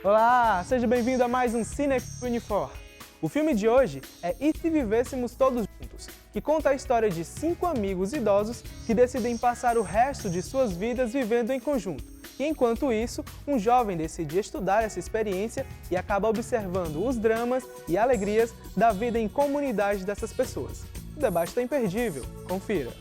Olá, seja bem-vindo a mais um Cineclube Unifor. O filme de hoje é E Se Vivêssemos Todos Juntos, que conta a história de 5 amigos idosos que decidem passar o resto de suas vidas vivendo em conjunto. E enquanto isso, um jovem decide estudar essa experiência e acaba observando os dramas e alegrias da vida em comunidade dessas pessoas. O debate está imperdível, confira.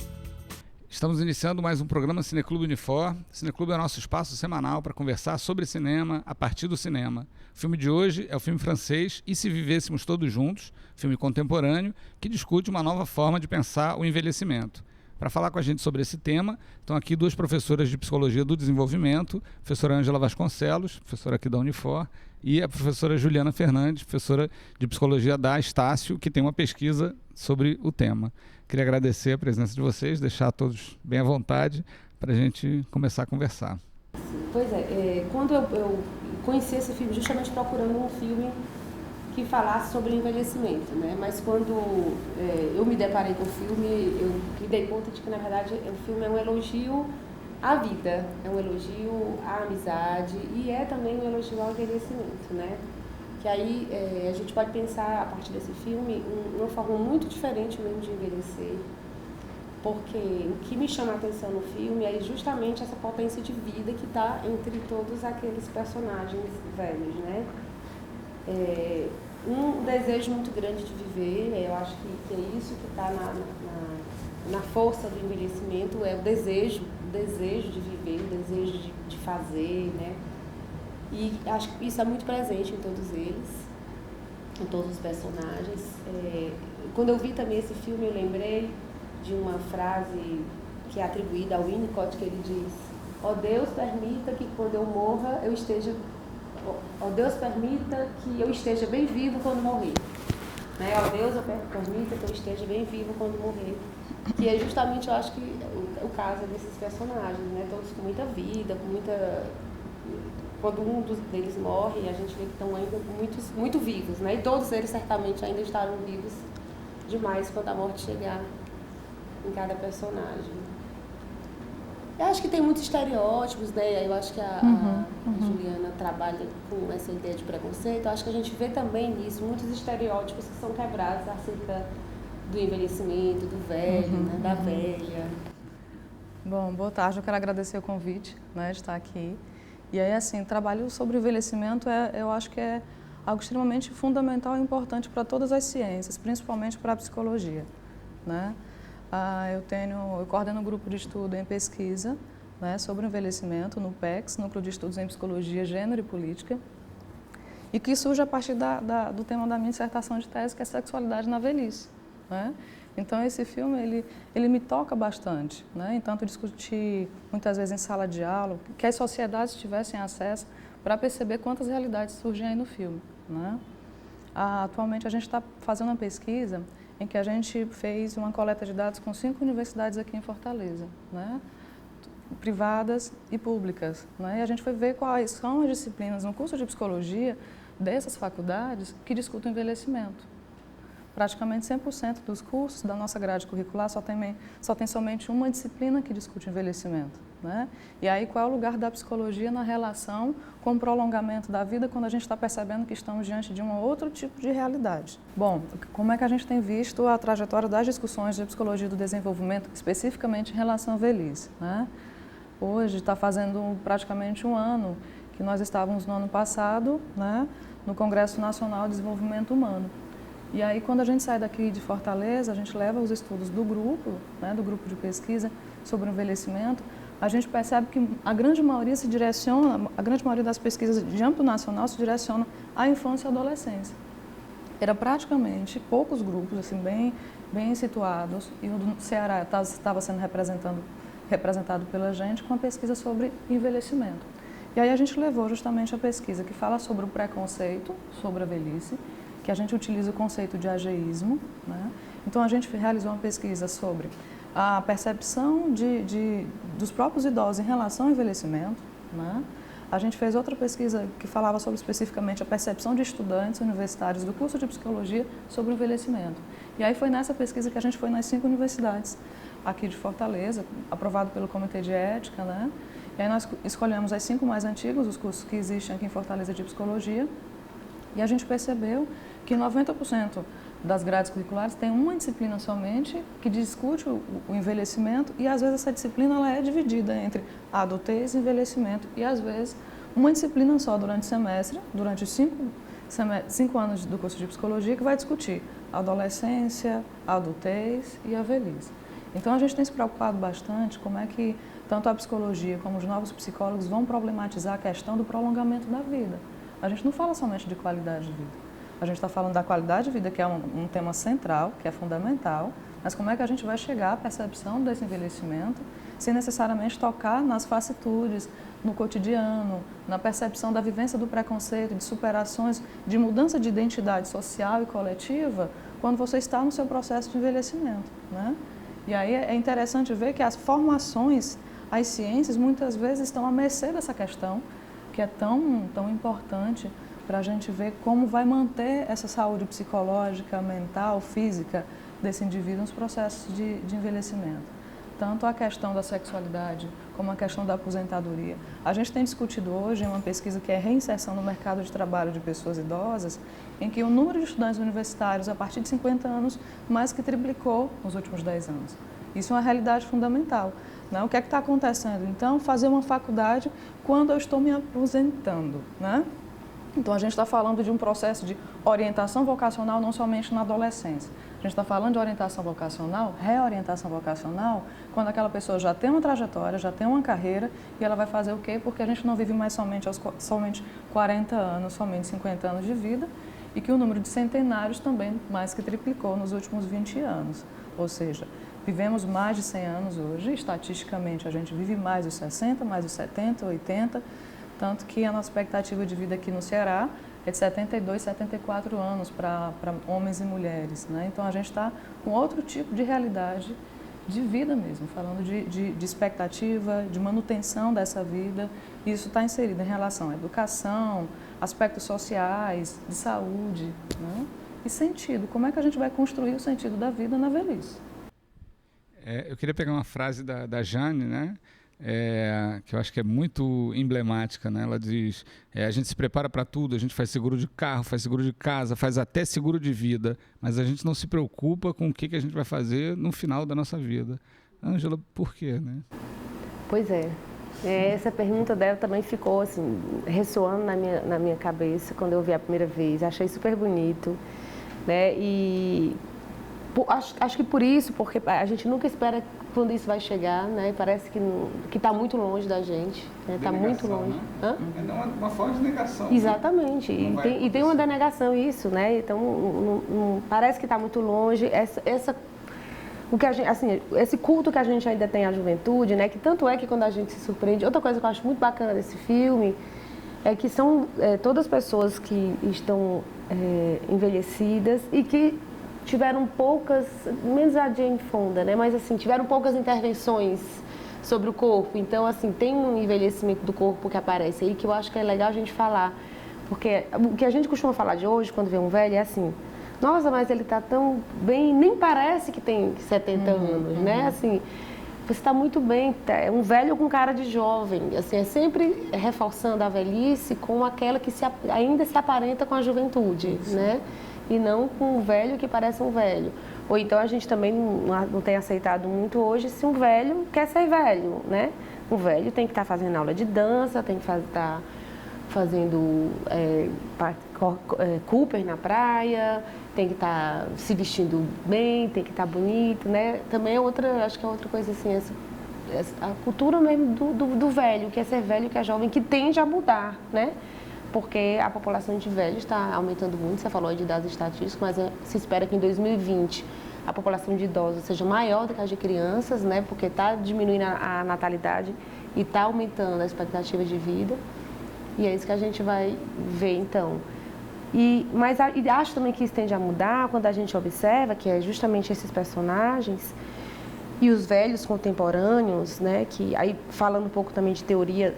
Estamos iniciando mais um programa Cineclube Unifor. Cineclube é o nosso espaço semanal para conversar sobre cinema a partir do cinema. O filme de hoje é o filme francês E Se Vivêssemos Todos Juntos, filme contemporâneo que discute uma nova forma de pensar o envelhecimento. Para falar com a gente sobre esse tema, estão aqui duas professoras de Psicologia do Desenvolvimento, a professora Ângela Vasconcelos, professora aqui da Unifor, e a professora Juliana Fernandes, professora de Psicologia da Estácio, que tem uma pesquisa sobre o tema. Queria agradecer a presença de vocês, deixar todos bem à vontade para a gente começar a conversar. Pois é, quando eu conheci esse filme justamente procurando um filme que falasse sobre envelhecimento, né? Mas quando eu me deparei com o filme, eu me dei conta de que, na verdade, o filme é um elogio à vida, é um elogio à amizade e é também um elogio ao envelhecimento, né? Que aí a gente pode pensar, a partir desse filme, uma forma muito diferente mesmo de envelhecer, porque o que me chama a atenção no filme é justamente essa potência de vida que está entre todos aqueles personagens velhos, né? Um desejo muito grande de viver, eu acho que é isso que está na força do envelhecimento, é o desejo de viver, o desejo de fazer, né? E acho que isso é muito presente em todos eles, em todos os personagens. Quando eu vi também esse filme, eu lembrei de uma frase que é atribuída ao Winnicott, que ele diz: ó Deus, permita que quando eu morra, ó Deus, permita que eu esteja bem vivo quando morrer. Né? Ó Deus, permita que eu esteja bem vivo quando morrer. Que é justamente, eu acho que, o caso desses personagens, né? Todos com muita vida, com muita... Quando um deles morre, a gente vê que estão ainda muito vivos, né? E todos eles certamente ainda estarão vivos demais quando a morte chegar em cada personagem. Eu acho que tem muitos estereótipos, né? Eu acho que a Juliana trabalha com essa ideia de preconceito. Eu acho que a gente vê também nisso muitos estereótipos que são quebrados acerca do envelhecimento, do velho, né? Da velha. Bom, boa tarde. Eu quero agradecer o convite, né, de estar aqui. E aí, assim, trabalho sobre o envelhecimento, eu acho que é algo extremamente fundamental e importante para todas as ciências, principalmente para a psicologia, né? Eu coordeno um grupo de estudo em pesquisa, né, sobre o envelhecimento no PECS, Núcleo de Estudos em Psicologia, Gênero e Política, e que surge a partir do tema da minha dissertação de tese, que é sexualidade na velhice, né? Então, esse filme, ele me toca bastante, né? Entanto, discutir muitas vezes em sala de aula, que as sociedades tivessem acesso para perceber quantas realidades surgem aí no filme, né? Atualmente, a gente está fazendo uma pesquisa em que a gente fez uma coleta de dados com 5 universidades aqui em Fortaleza, né? Privadas e públicas, né? E a gente foi ver quais são as disciplinas no curso de psicologia dessas faculdades que discutem o envelhecimento. Praticamente 100% dos cursos da nossa grade curricular só tem somente uma disciplina que discute envelhecimento, né? E aí, qual é o lugar da psicologia na relação com o prolongamento da vida quando a gente está percebendo que estamos diante de um outro tipo de realidade? Bom, como é que a gente tem visto a trajetória das discussões de psicologia do desenvolvimento, especificamente em relação à velhice, né? Hoje está fazendo praticamente um ano que nós estávamos no ano passado, né, no Congresso Nacional de Desenvolvimento Humano. E aí, quando a gente sai daqui de Fortaleza, a gente leva os estudos do grupo, né, do grupo de pesquisa sobre o envelhecimento, a gente percebe que a grande maioria das pesquisas de âmbito nacional se direciona à infância e à adolescência. Era praticamente poucos grupos, assim, bem situados, e o do Ceará estava sendo representado pela gente com a pesquisa sobre envelhecimento. E aí a gente levou justamente a pesquisa que fala sobre o preconceito, sobre a velhice, que a gente utiliza o conceito de ageísmo, né? Então, a gente realizou uma pesquisa sobre a percepção dos próprios idosos em relação ao envelhecimento, né? A gente fez outra pesquisa que falava sobre especificamente a percepção de estudantes universitários do curso de psicologia sobre o envelhecimento. E aí foi nessa pesquisa que a gente foi nas 5 universidades aqui de Fortaleza, aprovado pelo Comitê de Ética, né? E aí nós escolhemos as 5 mais antigos, os cursos que existem aqui em Fortaleza de psicologia, e a gente percebeu que 90% das grades curriculares tem uma disciplina somente que discute o envelhecimento, e às vezes essa disciplina ela é dividida entre adultez e envelhecimento, e às vezes uma disciplina só durante o semestre, durante os 5 anos do curso de psicologia, que vai discutir a adolescência, a adultez e a velhice. Então a gente tem se preocupado bastante como é que tanto a psicologia como os novos psicólogos vão problematizar a questão do prolongamento da vida. A gente não fala somente de qualidade de vida. A gente está falando da qualidade de vida, que é um tema central, que é fundamental, mas como é que a gente vai chegar à percepção desse envelhecimento sem necessariamente tocar nas facitudes, no cotidiano, na percepção da vivência do preconceito, de superações, de mudança de identidade social e coletiva, quando você está no seu processo de envelhecimento, né? E aí é interessante ver que as formações, as ciências, muitas vezes estão à mercê dessa questão, que é tão importante para a gente ver como vai manter essa saúde psicológica, mental, física desse indivíduo nos processos de envelhecimento. Tanto a questão da sexualidade como a questão da aposentadoria. A gente tem discutido hoje em uma pesquisa que é reinserção no mercado de trabalho de pessoas idosas, em que o número de estudantes universitários a partir de 50 anos mais que triplicou nos últimos 10 anos. Isso é uma realidade fundamental, né? O que é que está acontecendo? Então, fazer uma faculdade quando eu estou me aposentando, né? Então, a gente está falando de um processo de orientação vocacional não somente na adolescência. A gente está falando de orientação vocacional, reorientação vocacional, quando aquela pessoa já tem uma trajetória, já tem uma carreira, e ela vai fazer o quê? Porque a gente não vive mais somente 40 anos, somente 50 anos de vida, e que o número de centenários também mais que triplicou nos últimos 20 anos. Ou seja, vivemos mais de 100 anos hoje, estatisticamente a gente vive mais dos 60, mais dos 70, 80, tanto que a nossa expectativa de vida aqui no Ceará é de 72, 74 anos para homens e mulheres, né? Então a gente está com outro tipo de realidade de vida mesmo, falando de expectativa, de manutenção dessa vida. Isso está inserido em relação à educação, aspectos sociais, de saúde, né? E sentido. Como é que a gente vai construir o sentido da vida na velhice? Eu queria pegar uma frase da Jane, né? Que eu acho que é muito emblemática, né? Ela diz, a gente se prepara para tudo, a gente faz seguro de carro, faz seguro de casa, faz até seguro de vida, mas a gente não se preocupa com o que a gente vai fazer no final da nossa vida. Ângela, por quê, né? Pois é. Essa pergunta dela também ficou assim, ressoando na minha cabeça quando eu vi a primeira vez. Achei super bonito, né? E acho que por isso, porque a gente nunca espera quando isso vai chegar, né? Parece que está muito longe da gente, está muito longe. Né? É uma forma de negação. Exatamente. Né? E tem uma denegação isso, né? Então parece que está muito longe. O que a gente, assim, esse culto que a gente ainda tem à juventude, né? Que tanto é que quando a gente se surpreende. Outra coisa que eu acho muito bacana desse filme é que são todas pessoas que estão envelhecidas e que tiveram poucas, menos a Jane Fonda, né? Mas assim, tiveram poucas intervenções sobre o corpo. Então, assim, tem um envelhecimento do corpo que aparece aí que eu acho que é legal a gente falar. Porque o que a gente costuma falar de hoje, quando vê um velho, é assim, nossa, mas ele está tão bem, nem parece que tem 70 anos, né? Assim, você está muito bem, é um velho com cara de jovem. Assim, é sempre reforçando a velhice com aquela que ainda se aparenta com a juventude, né? E não com um velho que parece um velho. Ou então a gente também não tem aceitado muito hoje se um velho quer ser velho, né? Um velho tem que estar fazendo aula de dança, tem que estar fazendo Cooper na praia, tem que estar se vestindo bem, tem que estar bonito, né? Também acho que é outra coisa assim, a cultura mesmo do velho, que é ser velho, que é jovem, que tende a mudar, né? Porque a população de velhos está aumentando muito, você falou aí de dados estatísticos, mas se espera que em 2020 a população de idosos seja maior do que a de crianças, né? Porque está diminuindo a natalidade e está aumentando a expectativa de vida. E é isso que a gente vai ver, então. Mas acho também que isso tende a mudar quando a gente observa que é justamente esses personagens e os velhos contemporâneos, né, que aí falando um pouco também de teoria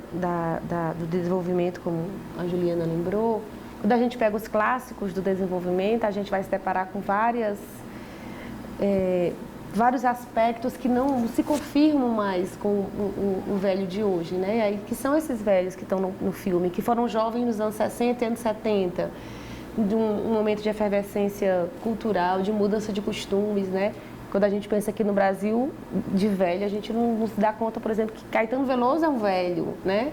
do desenvolvimento, como a Juliana lembrou, quando a gente pega os clássicos do desenvolvimento, a gente vai se deparar com várias vários aspectos que não se confirmam mais com o velho de hoje, né? Aí, que são esses velhos que estão no filme, que foram jovens nos anos 60 e anos 70, de um momento de efervescência cultural, de mudança de costumes, né? Quando a gente pensa aqui no Brasil, de velho, a gente não se dá conta, por exemplo, que Caetano Veloso é um velho, né?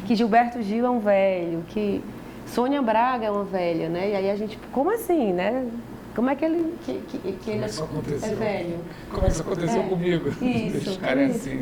Que Gilberto Gil é um velho, que Sônia Braga é uma velha, né? E aí a gente, como assim, né? Como é que ele, que ele é velho? Como isso aconteceu comigo? Isso, assim.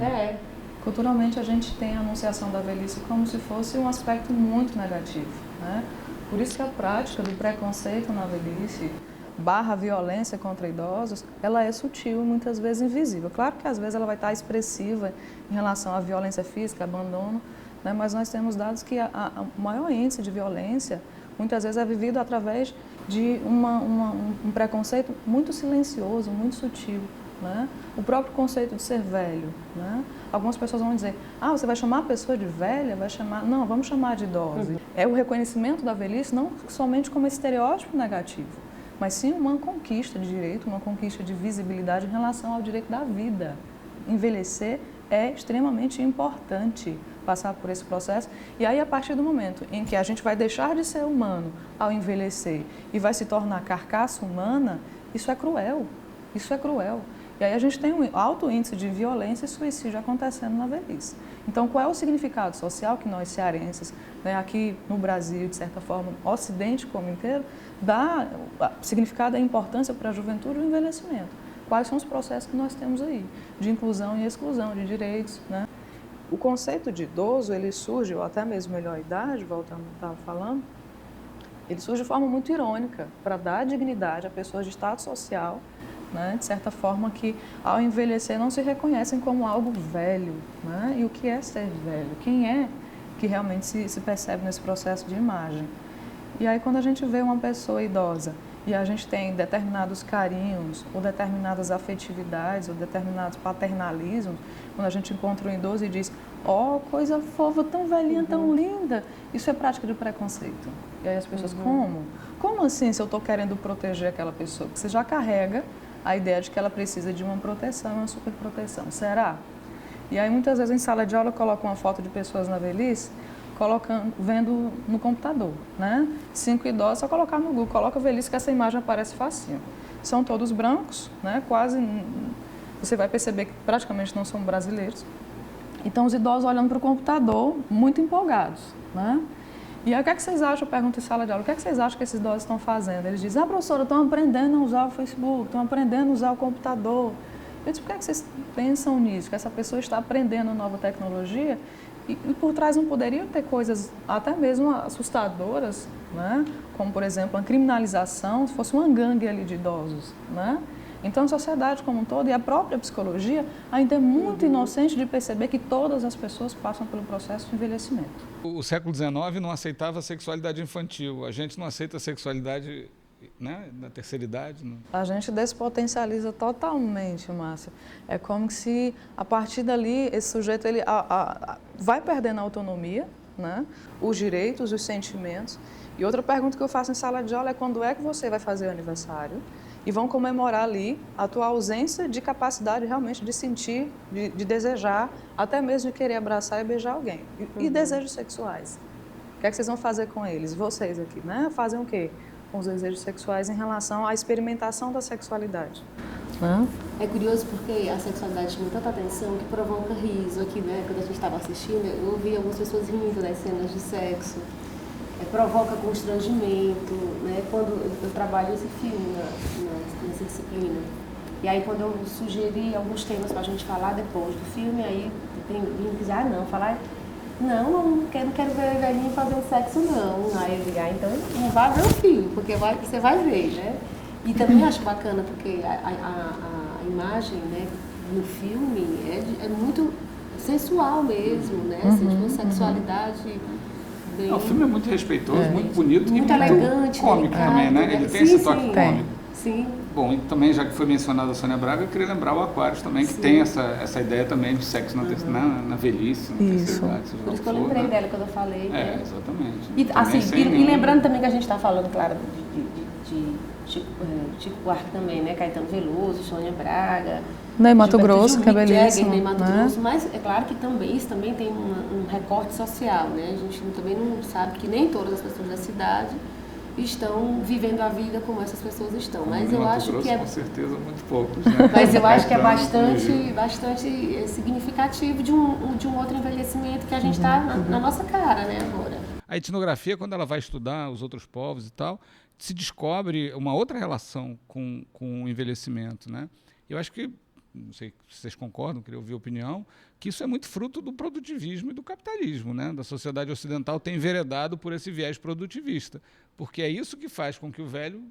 Culturalmente, a gente tem a anunciação da velhice como se fosse um aspecto muito negativo, né? Por isso que a prática do preconceito na velhice, / violência contra idosos, ela é sutil e muitas vezes invisível. Claro que às vezes ela vai estar expressiva em relação à violência física, abandono, né? Mas nós temos dados que o maior índice de violência muitas vezes é vivido através de um preconceito muito silencioso, muito sutil, né? O próprio conceito de ser velho, né? Algumas pessoas vão dizer, você vai chamar a pessoa de velha? Não, vamos chamar de idosa. É o reconhecimento da velhice não somente como estereótipo negativo, mas sim uma conquista de direito, uma conquista de visibilidade em relação ao direito da vida. Envelhecer é extremamente importante, passar por esse processo. E aí, a partir do momento em que a gente vai deixar de ser humano ao envelhecer e vai se tornar carcaça humana, isso é cruel. Isso é cruel. E aí a gente tem um alto índice de violência e suicídio acontecendo na velhice. Então, qual é o significado social que nós cearenses, né, aqui no Brasil, de certa forma, Ocidente como inteiro, dá significado e importância para a juventude e o envelhecimento? Quais são os processos que nós temos aí, de inclusão e exclusão de direitos, né? O conceito de idoso, ele surge, ou até mesmo melhor idade, voltando ao que eu estava falando, ele surge de forma muito irônica, para dar dignidade a pessoas de status social, né, de certa forma que ao envelhecer não se reconhecem como algo velho, né? E o que é ser velho? Quem é que realmente se percebe nesse processo de imagem? E aí quando a gente vê uma pessoa idosa e a gente tem determinados carinhos, ou determinadas afetividades, ou determinados paternalismos, quando a gente encontra um idoso e diz, coisa fofa, tão velhinha, tão linda, isso é prática de preconceito. E aí as pessoas, como? Como assim se eu estou querendo proteger aquela pessoa? Porque você já carrega a ideia de que ela precisa de uma proteção, uma superproteção. Será? E aí muitas vezes em sala de aula eu coloco uma foto de pessoas na velhice, vendo no computador, né? 5 idosos, só colocar no Google, coloca velhice que essa imagem aparece facinho. São todos brancos, né? Quase, você vai perceber que praticamente não são brasileiros. Então os idosos olhando para o computador, muito empolgados, né? E aí o que é que vocês acham? Eu pergunto em sala de aula, o que é que vocês acham que esses idosos estão fazendo? Eles dizem, professora, estão aprendendo a usar o Facebook, estão aprendendo a usar o computador. Eu disse, por que é que vocês pensam nisso? Que essa pessoa está aprendendo nova tecnologia e por trás não poderiam ter coisas até mesmo assustadoras, né? Como, por exemplo, a criminalização, se fosse uma gangue ali de idosos, né? Então, a sociedade como um todo e a própria psicologia ainda é muito inocente de perceber que todas as pessoas passam pelo processo de envelhecimento. O século XIX não aceitava a sexualidade infantil. A gente não aceita a sexualidade, né, da terceira idade. Não. A gente despotencializa totalmente, Márcia. É como se, a partir dali, esse sujeito ele, vai perdendo a autonomia, né, os direitos, os sentimentos. E outra pergunta que eu faço em sala de aula é quando é que você vai fazer o aniversário? E vão comemorar ali a tua ausência de capacidade realmente de sentir, de desejar, até mesmo de querer abraçar e beijar alguém. E desejos sexuais. O que é que vocês vão fazer com eles? Vocês aqui, né? Fazem o quê com os desejos sexuais em relação à experimentação da sexualidade? É curioso porque a sexualidade chama tanta atenção que provoca riso aqui, né? Quando a gente estava assistindo, eu ouvi algumas pessoas rindo das cenas de sexo. Provoca constrangimento, né? Quando eu trabalho esse filme nessa disciplina. E aí quando eu sugeri alguns temas para a gente falar depois do filme, aí tem que dizer, não quero ver velhinho fazendo sexo não. Aí eu digo, então não vai ver o filme, porque você vai ver, né? E também acho bacana porque a imagem, né, no filme é muito sensual mesmo, né? Uma sexualidade... O filme é muito respeitoso, muito bonito muito e elegante, muito cômico também, né? Ele tem esse toque cômico. Sim. Bom, e também, já que foi mencionada a Sônia Braga, eu queria lembrar o Aquários também, que tem essa ideia também de sexo na velhice, na terceira idade. Por isso que eu lembrei dela quando eu falei. Exatamente. E, assim, e lembrando também que a gente está falando, claro, de Chico Buarque também, né? Caetano Veloso, Sônia Braga. Ney Matogrosso, que é belíssimo. Ney Matogrosso, mas é claro que também isso também tem um recorte social, né? A gente também não sabe que nem todas as pessoas da cidade estão vivendo a vida como essas pessoas estão. Mas eu acho que com certeza muito poucos, né? Mas eu acho que é bastante significativo de um outro envelhecimento que a gente está na nossa cara, né, agora. A etnografia, quando ela vai estudar os outros povos e tal, se descobre uma outra relação com o envelhecimento, né? Eu acho que, não sei se vocês concordam, queria ouvir a opinião, que isso é muito fruto do produtivismo e do capitalismo, né? Da sociedade ocidental tem enveredado por esse viés produtivista, porque é isso que faz com que o velho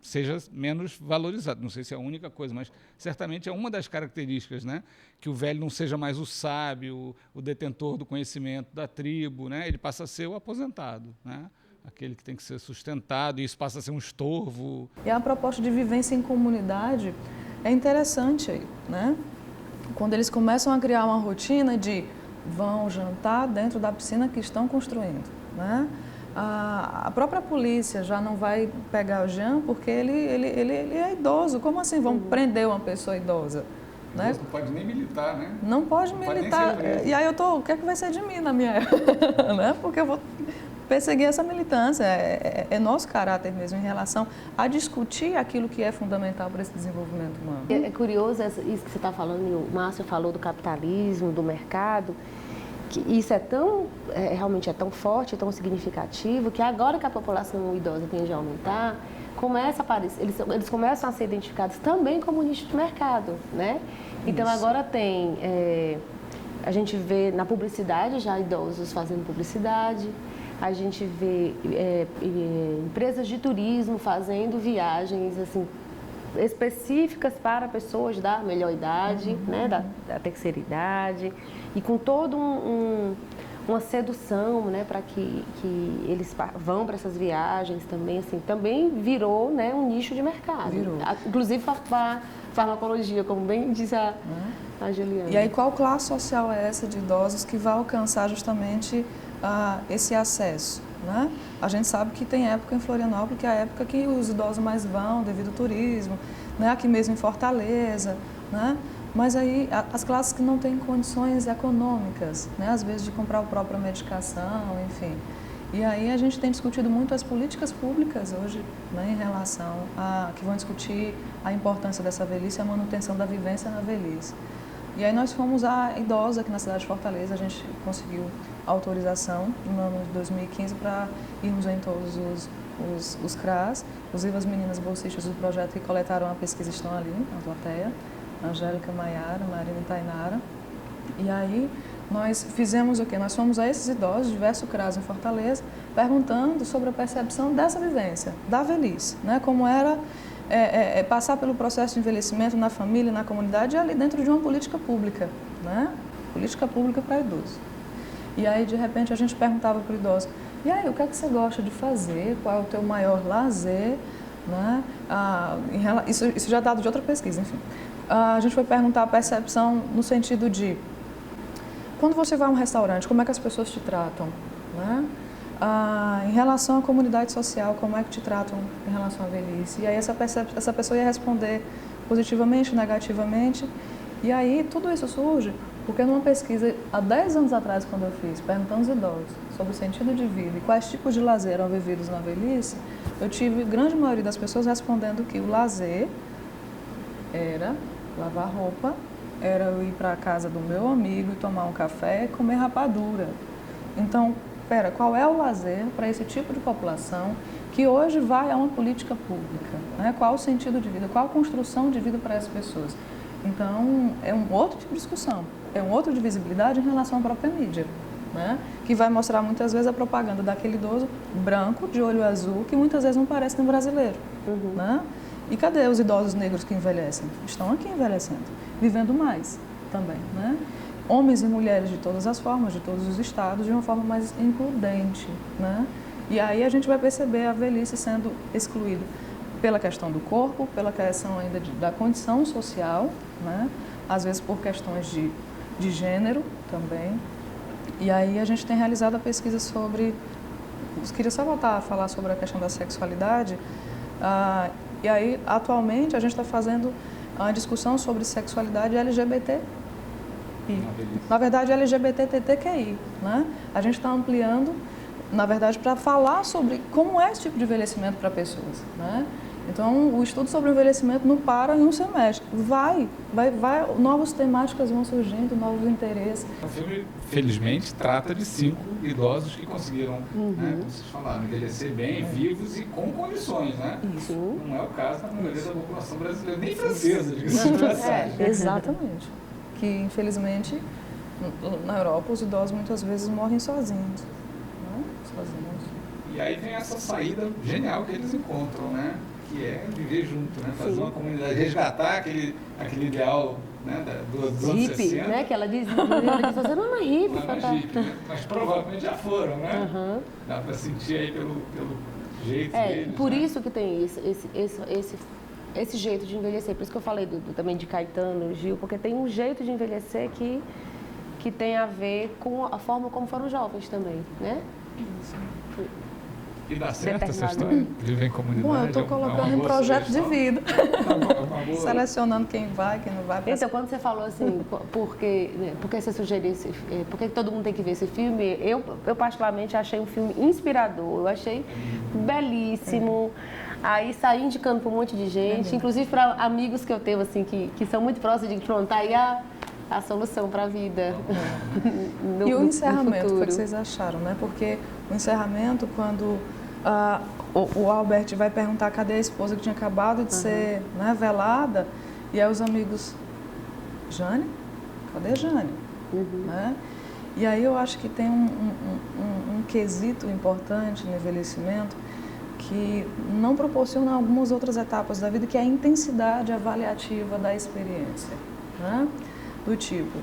seja menos valorizado. Não sei se é a única coisa, mas certamente é uma das características, né? Que o velho não seja mais o sábio, o detentor do conhecimento da tribo, né? Ele passa a ser o aposentado, né? Aquele que tem que ser sustentado, e isso passa a ser um estorvo. E a proposta de vivência em comunidade é interessante aí, né? Quando eles começam a criar uma rotina de vão jantar dentro da piscina que estão construindo, né? A própria polícia já não vai pegar o Jean porque ele é idoso. Como assim vão prender uma pessoa idosa? Né? Não pode nem militar, né? Não pode militar. E aí o que é que vai ser de mim na minha época? Né? Porque eu vou perseguir essa militância. É nosso caráter mesmo em relação a discutir aquilo que é fundamental para esse desenvolvimento humano. É curioso isso que você está falando, e o Márcio falou do capitalismo, do mercado, que isso realmente é tão forte, tão significativo, que agora que a população idosa tende a aumentar, começa a aparecer, eles começam a ser identificados também como nicho de mercado, né? Então agora a gente vê na publicidade já idosos fazendo publicidade, a gente vê empresas de turismo fazendo viagens assim específicas para pessoas da melhor idade, né, da terceira idade, e com todo uma sedução, né, para que eles vão para essas viagens também, assim, também virou, né, um nicho de mercado. Virou. Inclusive para farmacologia, como bem disse a Juliana. E aí qual classe social é essa de idosos que vai alcançar justamente esse acesso? Né? A gente sabe que tem época em Florianópolis, que é a época que os idosos mais vão devido ao turismo, né? Aqui mesmo em Fortaleza, né? Mas aí as classes que não têm condições econômicas, né? Às vezes de comprar a própria medicação, enfim. E aí a gente tem discutido muito as políticas públicas hoje, né? Em relação que vão discutir a importância dessa velhice e a manutenção da vivência na velhice. E aí nós fomos a idosa aqui na cidade de Fortaleza, a gente conseguiu autorização no ano de 2015 para irmos em todos os CRAs. Inclusive as meninas bolsistas do projeto que coletaram a pesquisa estão ali na plateia, Angélica, Maiara, Marina e Tainara. E aí nós fizemos o quê? Nós fomos a esses idosos, diversos CRAs em Fortaleza, perguntando sobre a percepção dessa vivência, da velhice, né? Como era passar pelo processo de envelhecimento na família, na comunidade e ali dentro de uma política pública, né? Política pública para idosos. E aí, de repente, a gente perguntava para o idoso, e aí, o que é que você gosta de fazer? Qual é o teu maior lazer? Né? Isso já é dado de outra pesquisa, enfim. A gente foi perguntar a percepção no sentido de, quando você vai a um restaurante, como é que as pessoas te tratam? Né? Em relação à comunidade social, como é que te tratam em relação à velhice? E aí essa pessoa ia responder positivamente, negativamente. E aí tudo isso surge porque numa pesquisa há 10 anos atrás, quando eu fiz, perguntando aos idosos sobre o sentido de vida e quais tipos de lazer eram vividos na velhice, eu tive grande maioria das pessoas respondendo que o lazer era lavar roupa, era eu ir para a casa do meu amigo e tomar um café e comer rapadura. Então, qual é o lazer para esse tipo de população que hoje vai a uma política pública? Né? Qual o sentido de vida? Qual a construção de vida para essas pessoas? Então, é um outro tipo de discussão, é um outro de visibilidade em relação à própria mídia, né? Que vai mostrar muitas vezes a propaganda daquele idoso branco, de olho azul, que muitas vezes não parece um brasileiro. Né? E cadê os idosos negros que envelhecem? Estão aqui envelhecendo, vivendo mais também, né? Homens e mulheres de todas as formas, de todos os estados, de uma forma mais includente, né? E aí a gente vai perceber a velhice sendo excluída pela questão do corpo, pela questão ainda da condição social, né? Às vezes por questões de gênero também. E aí a gente tem realizado a pesquisa sobre... Queria só voltar a falar sobre a questão da sexualidade. E aí, atualmente, a gente está fazendo uma discussão sobre sexualidade LGBT. Na verdade, LGBTTQI, né? A gente está ampliando, na verdade, para falar sobre como é esse tipo de envelhecimento para pessoas, né? Então, o estudo sobre o envelhecimento não para em um semestre. Novas temáticas vão surgindo, novos interesses. O filme, felizmente, trata de 5 idosos que conseguiram, né, como vocês falaram, envelhecer bem, vivos e com condições, né? Isso. Não é o caso da maioria da população brasileira, nem francesa, diga-se de passagem. Exatamente. Que, infelizmente, na Europa, os idosos muitas vezes morrem sozinhos. Né? Sozinhos. E aí vem essa saída genial que eles encontram, né? Que é viver junto, né? Fazer uma comunidade, resgatar aquele ideal, né, dos anos hippie, 60. né? Que ela diz você não é hippie. Não é hippie, né? Mas provavelmente já foram, né? Dá para sentir aí pelo jeito deles. Por né? isso que tem esse jeito de envelhecer. Por isso que eu falei também de Caetano, Gil, porque tem um jeito de envelhecer que tem a ver com a forma como foram jovens também, né? Isso. E dá certo essa história? Viver em comunidade? Bom, eu estou colocando em projeto de vida. Boa. Selecionando quem vai, quem não vai. Então, quando você falou assim, por que você sugeriu por que todo mundo tem que ver esse filme, eu particularmente achei um filme inspirador, eu achei belíssimo. Aí saí indicando para um monte de gente, inclusive para amigos que eu tenho, assim, que são muito próximos, de pronto, aí a solução para a vida. E o encerramento, o que vocês acharam, né? Porque o encerramento, quando o Albert vai perguntar cadê a esposa que tinha acabado de ser, né, velada, e aí os amigos, Jane? Cadê Jane? Né? E aí eu acho que tem um quesito importante no envelhecimento que não proporciona algumas outras etapas da vida, que é a intensidade avaliativa da experiência, né? Do tipo,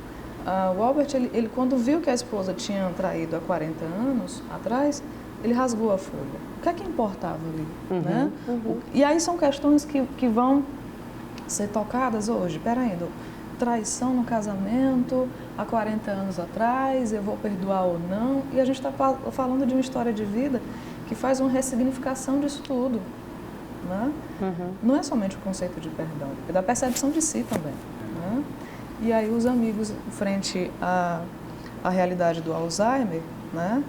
o Albert, ele quando viu que a esposa tinha traído há 40 anos atrás, ele rasgou a folha. O que é que importava ali? Né? E aí são questões que vão ser tocadas hoje. Peraí, traição no casamento, há 40 anos atrás, eu vou perdoar ou não? E a gente está falando de uma história de vida que faz uma ressignificação disso tudo. Né? Não é somente o conceito de perdão, é da percepção de si também. Né? E aí os amigos, frente à realidade do Alzheimer, né,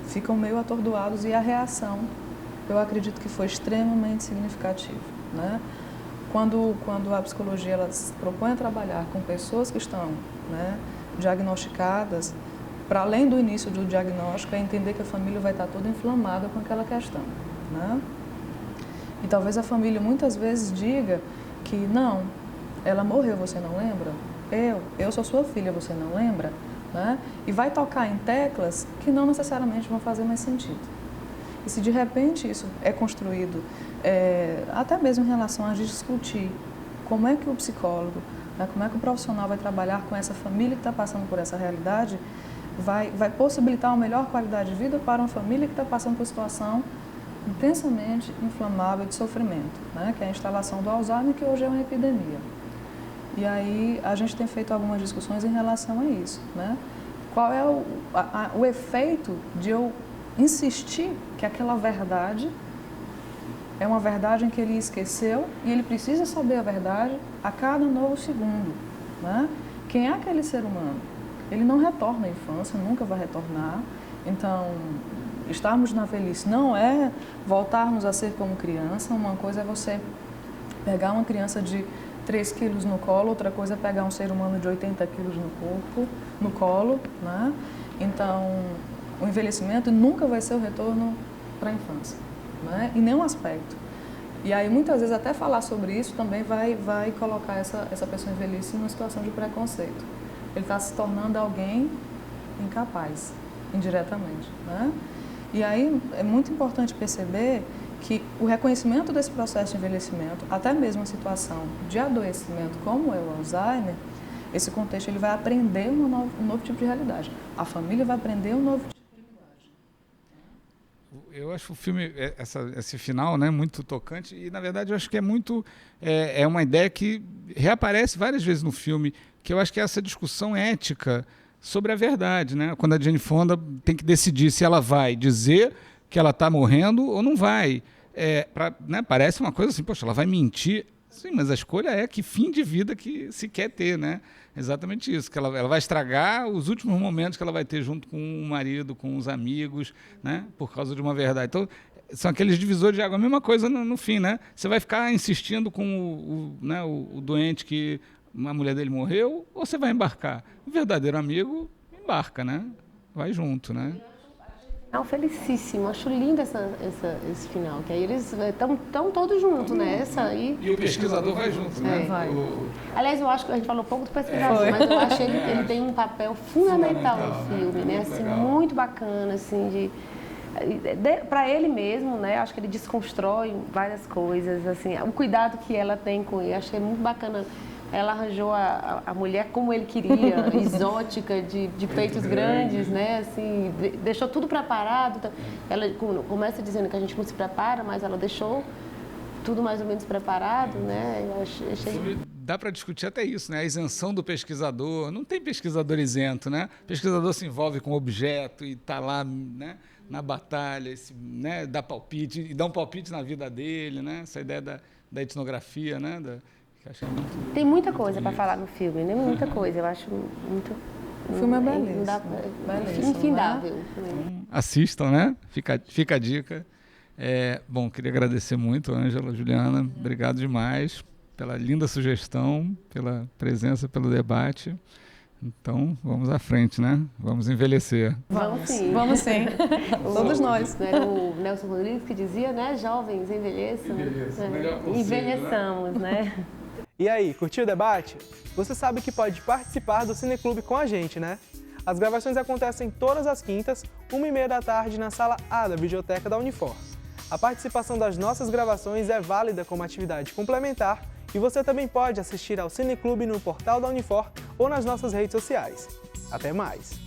ficam meio atordoados, e a reação, eu acredito que foi extremamente significativa. Né? Quando a psicologia ela se propõe a trabalhar com pessoas que estão, né, diagnosticadas, para além do início do diagnóstico, é entender que a família vai estar toda inflamada com aquela questão. Né? E talvez a família muitas vezes diga que não, ela morreu, você não lembra? Eu sou sua filha, você não lembra? Né? E vai tocar em teclas que não necessariamente vão fazer mais sentido. E se de repente isso é construído, até mesmo em relação a discutir como é que o psicólogo, né, como é que o profissional vai trabalhar com essa família que está passando por essa realidade, vai possibilitar uma melhor qualidade de vida para uma família que está passando por situação intensamente inflamável de sofrimento, né, que é a instalação do Alzheimer, que hoje é uma epidemia. E aí a gente tem feito algumas discussões em relação a isso, né? Qual é o efeito de eu insistir que aquela verdade é uma verdade em que ele esqueceu e ele precisa saber a verdade a cada novo segundo, né? Quem é aquele ser humano? Ele não retorna à infância, nunca vai retornar. Então, estarmos na velhice não é voltarmos a ser como criança. Uma coisa é você pegar uma criança de 3 quilos no colo, outra coisa é pegar um ser humano de 80 quilos no colo, né? Então, o envelhecimento nunca vai ser o retorno para a infância, né? Em nenhum aspecto. E aí, muitas vezes, até falar sobre isso também vai colocar essa pessoa em velhice em uma situação de preconceito. Ele está se tornando alguém incapaz, indiretamente, né? E aí, é muito importante perceber que o reconhecimento desse processo de envelhecimento, até mesmo a situação de adoecimento como é o Alzheimer, esse contexto ele vai aprender um novo tipo de realidade. A família vai aprender um novo tipo de realidade. Eu acho o filme, esse final, né, muito tocante, e na verdade eu acho que é uma ideia que reaparece várias vezes no filme, que eu acho que é essa discussão ética sobre a verdade, né? Quando a Jane Fonda tem que decidir se ela vai dizer que ela está morrendo ou não vai. né, parece uma coisa assim, poxa, ela vai mentir. Sim, mas a escolha é que fim de vida que se quer ter, né? Exatamente isso, que ela vai estragar os últimos momentos que ela vai ter junto com o marido, com os amigos, né? Por causa de uma verdade. Então, são aqueles divisores de água, a mesma coisa no fim, né? Você vai ficar insistindo com o doente que a mulher dele morreu, ou você vai embarcar? O verdadeiro amigo embarca, né? Vai junto, né? Final felicíssimo, acho lindo esse final, que aí eles estão todos juntos, né? E o pesquisador vai junto, né? Vai. Aliás, eu acho que a gente falou pouco do pesquisador, mas eu acho que ele tem um papel fundamental no filme, né? Assim, muito bacana, assim, para ele mesmo, né? Acho que ele desconstrói várias coisas, assim, o cuidado que ela tem com ele, achei muito bacana. Ela arranjou a mulher como ele queria, exótica, de peitos grandes, né? Assim, deixou tudo preparado. Ela começa dizendo que a gente não se prepara, mas ela deixou tudo mais ou menos preparado, né? Eu achei... Dá para discutir até isso, né? A isenção do pesquisador. Não tem pesquisador isento, né? O pesquisador se envolve com o objeto e está lá, né, na batalha, né, dá palpite, e dá um palpite na vida dele, né? Essa ideia da etnografia, né? Tem muita coisa para falar no filme, né? Muita coisa, eu acho muito... O filme é belíssimo. Infindável. Então, assistam, né? Fica a dica. Bom, queria agradecer muito, Ângela, Juliana, obrigado demais pela linda sugestão, pela presença, pelo debate. Então, vamos à frente, né? Vamos envelhecer. Vamos sim. Vamos sim. Todos nós. Era o Nelson Rodrigues que dizia, né? Jovens, envelheçam. Envelheçamos, né? E aí, curtiu o debate? Você sabe que pode participar do Cineclube com a gente, né? As gravações acontecem todas as quintas, 1h30 da tarde, na sala A da Biblioteca da Unifor. A participação das nossas gravações é válida como atividade complementar e você também pode assistir ao Cineclube no portal da Unifor ou nas nossas redes sociais. Até mais!